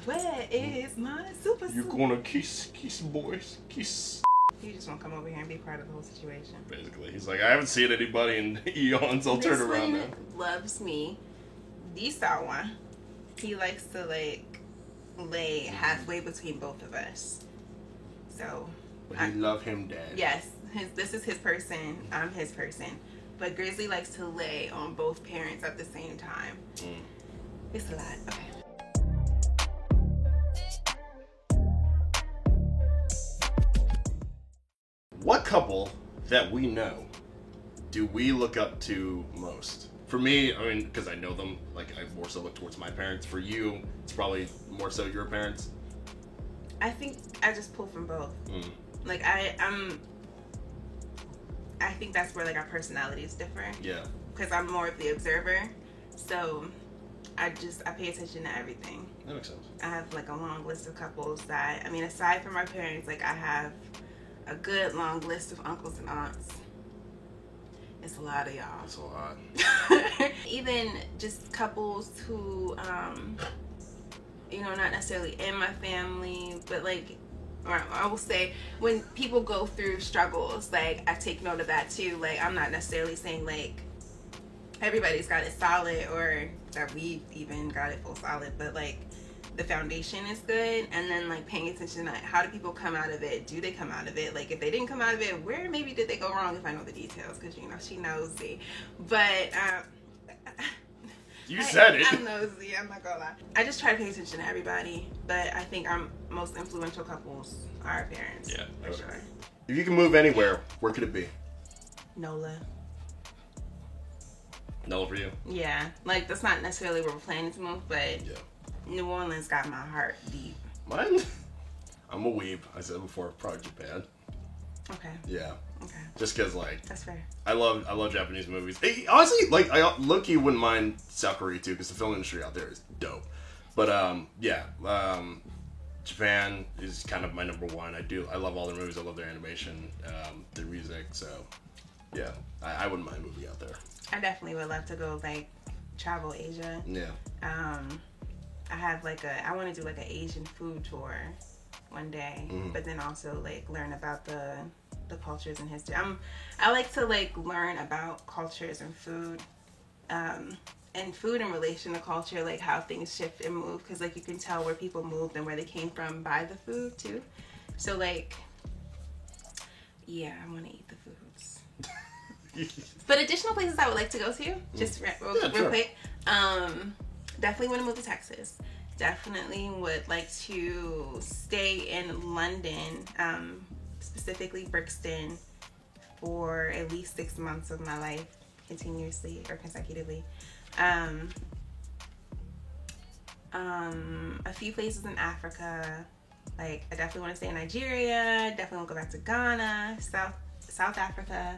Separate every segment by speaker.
Speaker 1: Where is my super suit?
Speaker 2: You gonna kiss, boys, kiss.
Speaker 1: You just won't come over here and be part of the whole situation.
Speaker 2: Basically, he's like, I haven't seen anybody in eons. I'll turn around now.
Speaker 1: Loves me. You saw one. He likes to like lay halfway between both of us. So.
Speaker 2: But you love him, Dad.
Speaker 1: Yes, this is his person. I'm his person. But Grizzly likes to lay on both parents at the same time. It's a lot. Okay.
Speaker 2: What couple that we know do we look up to most? For me, I mean, because I know them, like I more so look towards my parents. For you, it's probably more so your parents.
Speaker 1: I think I just pull from both. Like I think that's where like our personality is different.
Speaker 2: Yeah.
Speaker 1: Because I'm more of the observer, so I pay attention to everything.
Speaker 2: That makes sense.
Speaker 1: I have like a long list of couples that, I mean, aside from my parents, like I have a good long list of uncles and aunts. It's a lot of y'all.
Speaker 2: It's a lot.
Speaker 1: Even just couples who, you know, not necessarily in my family, but like, or I will say when people go through struggles, like I take note of that too. Like I'm not necessarily saying like everybody's got it solid or that we've even got it full solid, but like the foundation is good, and then like paying attention to how do people come out of it. Do they come out of it? Like if they didn't come out of it, where maybe did they go wrong? If I know the details, because you know she nosy. But
Speaker 2: you said it.
Speaker 1: I'm nosy, I'm not gonna lie. I just try to pay attention to everybody, but I think our most influential couples are our parents.
Speaker 2: Yeah,
Speaker 1: for sure.
Speaker 2: If you can move anywhere, where could it be?
Speaker 1: NOLA.
Speaker 2: NOLA for you?
Speaker 1: Yeah, like that's not necessarily where we're planning to move, but yeah. New Orleans got my heart deep.
Speaker 2: Mine? I'm a weeb. I said before, probably Japan.
Speaker 1: Okay.
Speaker 2: Yeah.
Speaker 1: Okay.
Speaker 2: Just because, like,
Speaker 1: that's fair.
Speaker 2: I love Japanese movies. Hey, honestly, like, I low-key wouldn't mind South Korea too, because the film industry out there is dope. But yeah, Japan is kind of my number one. I love all their movies. I love their animation, their music. So yeah, I wouldn't mind moving out there.
Speaker 1: I definitely would love to go like travel Asia.
Speaker 2: Yeah.
Speaker 1: I have like I want to do like an Asian food tour one day, but then also like learn about the cultures and history. I like to like learn about cultures and food, and food in relation to culture, like how things shift and move, because like you can tell where people moved and where they came from by the food too. So like, yeah, I want to eat the foods. But additional places I would like to go to, just real quick. Definitely want to move to Texas. Definitely would like to stay in London, specifically Brixton, for at least 6 months of my life, continuously or consecutively. A few places in Africa. Like I definitely want to stay in Nigeria. Definitely want to go back to Ghana, South Africa,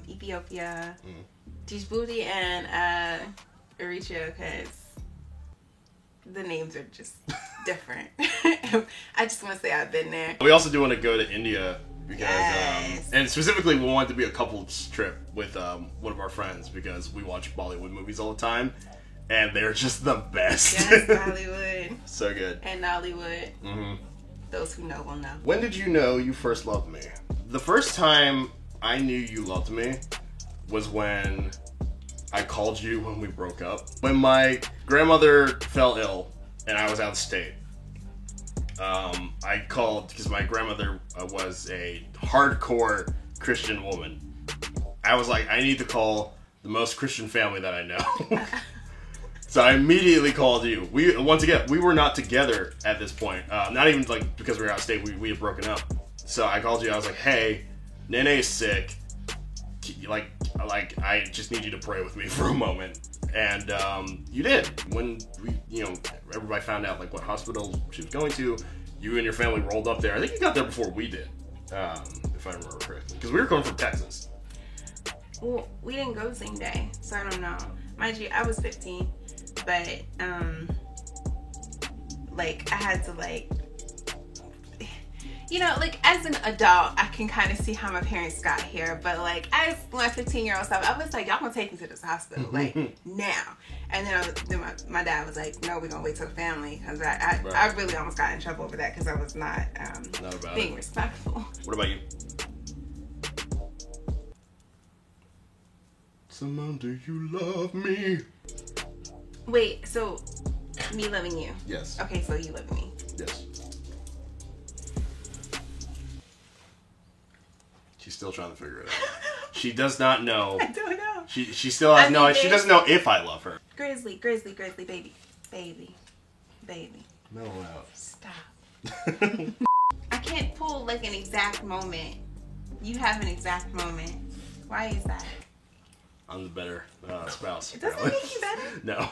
Speaker 1: Ethiopia, Djibouti, and Eritrea, because the names are just different. I just want to say I've been there.
Speaker 2: We also do want to go to India because,
Speaker 1: yes.
Speaker 2: And specifically we want it to be a couples trip with one of our friends, because we watch Bollywood movies all the time, and they're just the best.
Speaker 1: Yes, Bollywood.
Speaker 2: So good.
Speaker 1: And Nollywood. Those who know will know.
Speaker 2: When did you know you first loved me? The first time I knew you loved me was when I called you when we broke up. When my grandmother fell ill and I was out of state, I called because my grandmother was a hardcore Christian woman. I was like, I need to call the most Christian family that I know. So I immediately called you. We were not together at this point. Not even like because we were out of state. We had broken up. So I called you. I was like, hey, Nene is sick. Like I just need you to pray with me for a moment. And you did. When everybody found out like what hospital she was going to, you and your family rolled up there. I think you got there before we did, if I remember correctly, because we were going from Texas.
Speaker 1: Well, we didn't go the same day, so I don't know. Mind you, I was 15, but like I had to like, like as an adult, I can kind of see how my parents got here. But like as my 15-year-old self, I was like, y'all gonna take me to this hospital like now. And then my dad was like, no, we're going to wait till the family. Because I really almost got in trouble over that because I was not being respectful.
Speaker 2: What about you? Samantha, do you love me?
Speaker 1: Wait, so me loving you?
Speaker 2: Yes.
Speaker 1: Okay, so you loving me?
Speaker 2: Yes. She's still trying to figure it out. She does not know.
Speaker 1: I don't know.
Speaker 2: She still has no. She doesn't know if I love her.
Speaker 1: Grizzly, baby.
Speaker 2: Mellow out.
Speaker 1: Stop. I can't pull like an exact moment. You have an exact moment. Why is that?
Speaker 2: I'm the better spouse.
Speaker 1: It doesn't make you better.
Speaker 2: No.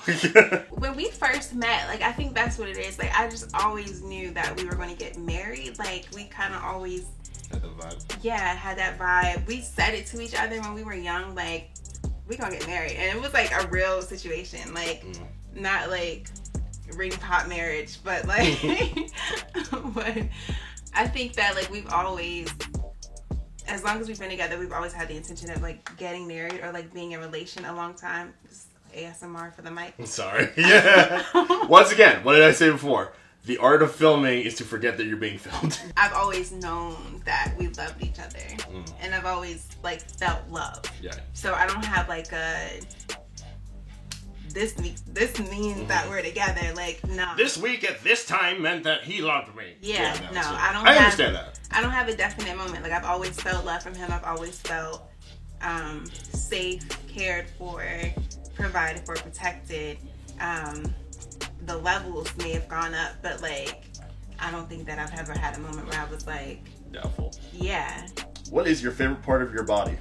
Speaker 1: When we first met, like I think that's what it is. Like I just always knew that we were going to get married. Like we kind of always
Speaker 2: had the vibe.
Speaker 1: Yeah, had that vibe. We said it to each other when we were young. Like we gonna get married, and it was like a real situation. Like not like ring pop marriage, but like. But I think that like we've always. As long as we've been together, we've always had the intention of like getting married or like being in a relation a long time. Just ASMR for the mic.
Speaker 2: I'm sorry. Yeah. Once again, what did I say before? The art of filming is to forget that you're being filmed.
Speaker 1: I've always known that we loved each other, and I've always like felt love.
Speaker 2: Yeah.
Speaker 1: So I don't have like a this means that we're together. Like no.
Speaker 2: This week at this time meant that he loved me.
Speaker 1: Yeah. No, I don't.
Speaker 2: I understand that.
Speaker 1: I don't have a definite moment. Like I've always felt love from him. I've always felt safe, cared for, provided for, protected. The levels may have gone up, but like I don't think that I've ever had a moment where I was like
Speaker 2: doubtful.
Speaker 1: Yeah.
Speaker 2: What is your favorite part of your body?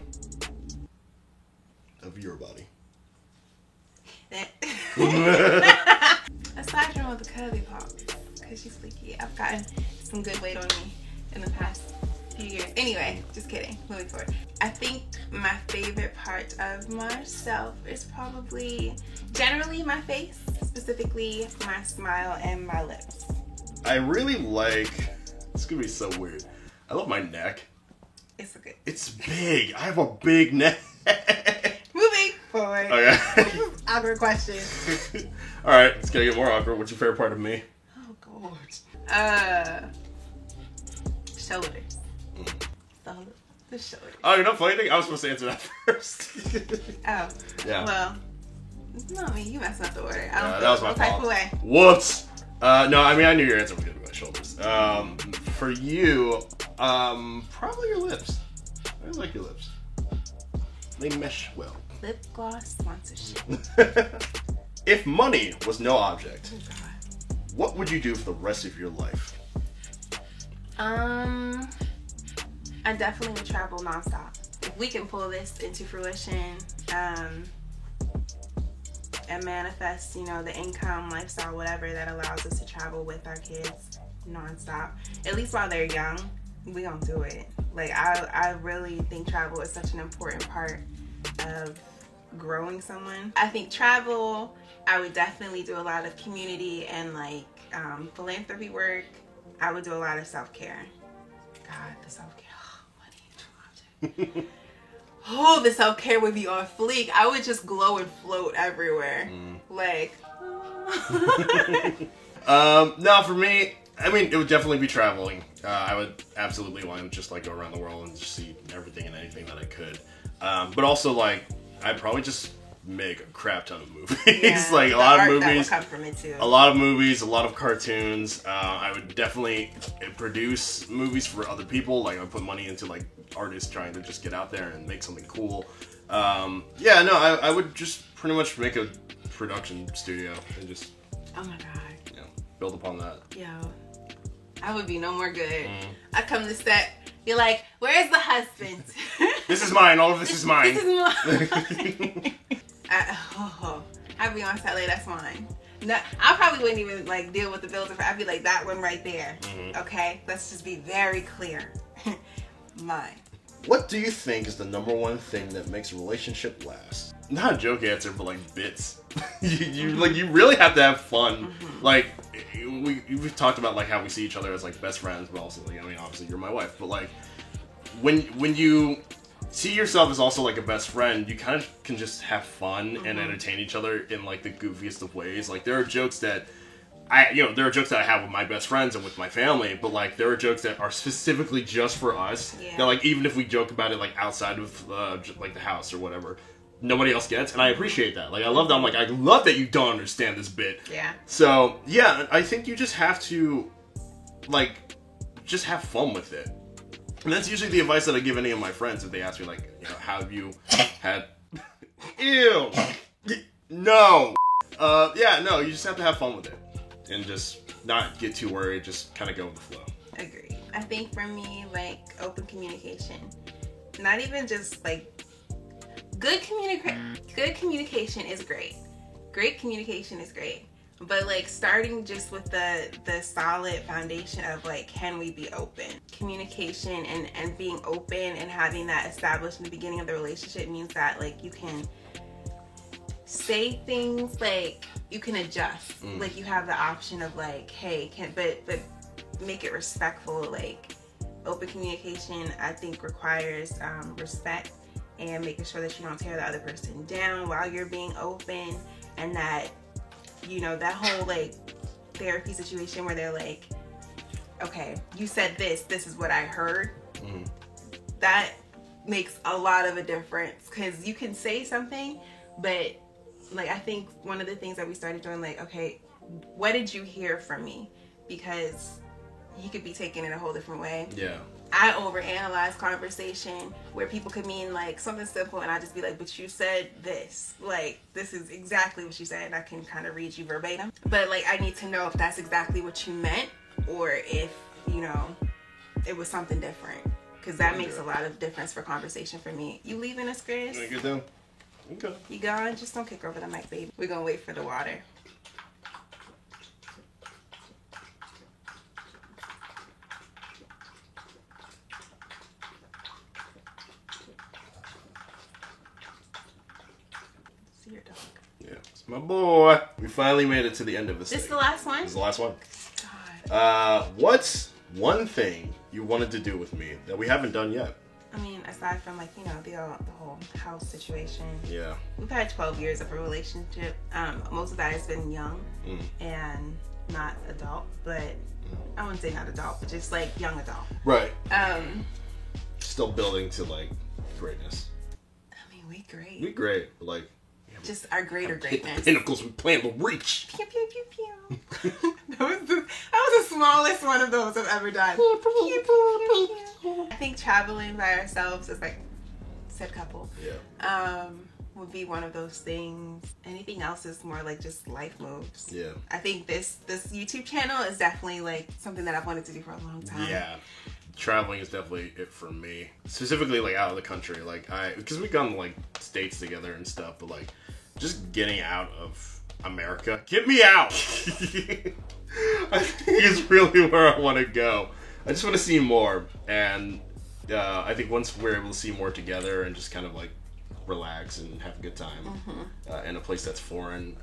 Speaker 1: Aside from all the curly parts, because she's flaky, I've gotten some good weight on me in the past few years. Anyway, just kidding. Moving forward. I think my favorite part of myself is probably generally my face, specifically my smile and my lips.
Speaker 2: I really like, it's gonna be so weird. I love my neck.
Speaker 1: It's okay.
Speaker 2: It's big. I have a big neck.
Speaker 1: Moving forward.
Speaker 2: Okay.
Speaker 1: Awkward question.
Speaker 2: Alright, it's gonna get more awkward. What's your favorite part of me?
Speaker 1: Oh, God. Shoulders. The shoulders.
Speaker 2: Oh, you know, funny thing? I was supposed to answer that first.
Speaker 1: Oh.
Speaker 2: Yeah.
Speaker 1: Well, it's not me. You messed up the order. I don't
Speaker 2: that was my
Speaker 1: type
Speaker 2: fault.
Speaker 1: of way.
Speaker 2: Whoops. No, I mean, I knew your answer was gonna be my shoulders. For you, probably your lips. I like your lips. They mesh well.
Speaker 1: Lip gloss sponsorship.
Speaker 2: If money was no object,
Speaker 1: Oh, God.
Speaker 2: what would you do for the rest of your life?
Speaker 1: I definitely would travel nonstop. If we can pull this into fruition, and manifest, you know, the income, lifestyle, whatever that allows us to travel with our kids nonstop, at least while they're young, we gonna do it. Like I really think travel is such an important part of growing someone. I think travel, I would definitely do a lot of community and like philanthropy work. I would do a lot of self-care. God, the self-care. Oh, money. Oh, the self-care would be on fleek. I would just glow and float everywhere. Like,
Speaker 2: no, for me, I mean, it would definitely be traveling. I would absolutely want to just like go around the world and just see everything and anything that I could. But also, like, I'd probably just make a crap ton of movies.
Speaker 1: yeah,
Speaker 2: like a lot of movies.
Speaker 1: That would come from it too.
Speaker 2: A lot of movies, a lot of cartoons. I would definitely produce movies for other people. Like I would put money into like artists trying to just get out there and make something cool. Yeah, no, I would just pretty much make a production studio and just
Speaker 1: Oh my God.
Speaker 2: you know, build upon that.
Speaker 1: Yo, I would be no more good. I come to set, be like, where's the husband?
Speaker 2: This is mine. All of this is mine.
Speaker 1: This is mine. I'd be on set like, that's mine. No, I probably wouldn't even like deal with the builder. I'd be like, that one right there. Okay, let's just be very clear. Mine.
Speaker 2: What do you think is the number one thing that makes a relationship last? Not a joke answer, but like bits. you really have to have fun. Like we've talked about like how we see each other as like best friends, but also like, I mean obviously you're my wife, but like when you see yourself as also like a best friend, you kind of can just have fun and entertain each other in like the goofiest of ways. Like there are jokes that there are jokes that I have with my best friends and with my family, but like there are jokes that are specifically just for us.
Speaker 1: Yeah.
Speaker 2: That like even if we joke about it like outside of like the house or whatever, nobody else gets, and I appreciate that. Like I love that. I'm like, I love that you don't understand this bit.
Speaker 1: Yeah.
Speaker 2: So yeah, I think you just have to like just have fun with it. And that's usually the advice that I give any of my friends if they ask me, like, how have you had... Ew! No! No, you just have to have fun with it. And just not get too worried, just kind of go with the flow.
Speaker 1: Agreed. I think for me, like, open communication. Not even just, like... Good communication is great. Great communication is great. But like starting just with the solid foundation of like, can we be open? Communication and being open and having that established in the beginning of the relationship means that like you can say things, like you can adjust. Like you have the option of like, hey, but make it respectful. Like open communication I think requires respect and making sure that you don't tear the other person down while you're being open, and that that whole like therapy situation where they're like, okay, you said this is what I heard. That makes a lot of a difference, because you can say something, but like I think one of the things that we started doing, like, okay, what did you hear from me? Because he could be taken in a whole different way.
Speaker 2: Yeah.
Speaker 1: I overanalyze conversation where people could mean like something simple, and I just be like, but you said this. Like, this is exactly what you said, and I can kind of read you verbatim. But like, I need to know if that's exactly what you meant, or if, it was something different. Because that makes a lot of difference for conversation for me. You leaving us, Chris?
Speaker 2: You get down? Okay.
Speaker 1: You gone? Just don't kick over the mic, baby. We're going to wait for the water. Your dog.
Speaker 2: Yeah, it's my boy. We finally made it to the end of this.
Speaker 1: This is the last one?
Speaker 2: This is the last one.
Speaker 1: God.
Speaker 2: What's one thing you wanted to do with me that we haven't done yet?
Speaker 1: I mean, aside from like, the whole house situation.
Speaker 2: Yeah.
Speaker 1: We've had 12 years of a relationship. Most of that has been young and not adult, but I wouldn't say not adult, but just like young adult.
Speaker 2: Right. Still building to like greatness.
Speaker 1: I mean, we great.
Speaker 2: We great, but like
Speaker 1: just our greater greatness.
Speaker 2: The pinnacles we plan to reach.
Speaker 1: Pew pew pew pew. that was the smallest one of those I've ever done. Pew, pew, pew, pew. I think traveling by ourselves is like said couple.
Speaker 2: Yeah.
Speaker 1: Would be one of those things. Anything else is more like just life moves.
Speaker 2: Yeah.
Speaker 1: I think this YouTube channel is definitely like something that I've wanted to do for a long time.
Speaker 2: Yeah. Traveling is definitely it for me. Specifically like out of the country. Like because we've gone like states together and stuff, but like just getting out of America. Get me out! I think is really where I want to go. I just want to see more, and I think once we're able to see more together and just kind of like relax and have a good time in a place that's foreign,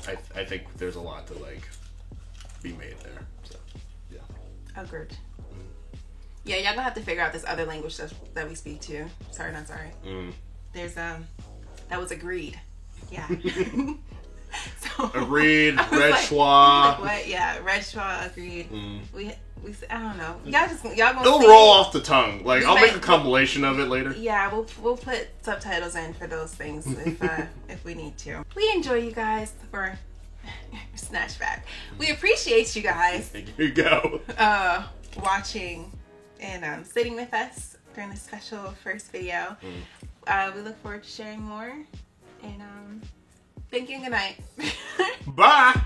Speaker 2: I think there's a lot to like be made there. So yeah.
Speaker 1: Agreed. Yeah, y'all gonna have to figure out this other language that we speak to. Sorry, not sorry. There's that was agreed. Yeah. So
Speaker 2: agreed. Red
Speaker 1: like,
Speaker 2: schwa.
Speaker 1: What? Yeah, red schwa. Agreed. We I don't know. Y'all gonna.
Speaker 2: It'll roll off the tongue. Like I'll make a compilation of it later.
Speaker 1: Yeah, we'll put subtitles in for those things if we need to. We enjoy you guys for Snatchback. We appreciate you guys.
Speaker 2: Here you go.
Speaker 1: Watching and sitting with us during this special first video. We look forward to sharing more, and thank you and good night.
Speaker 2: Bye.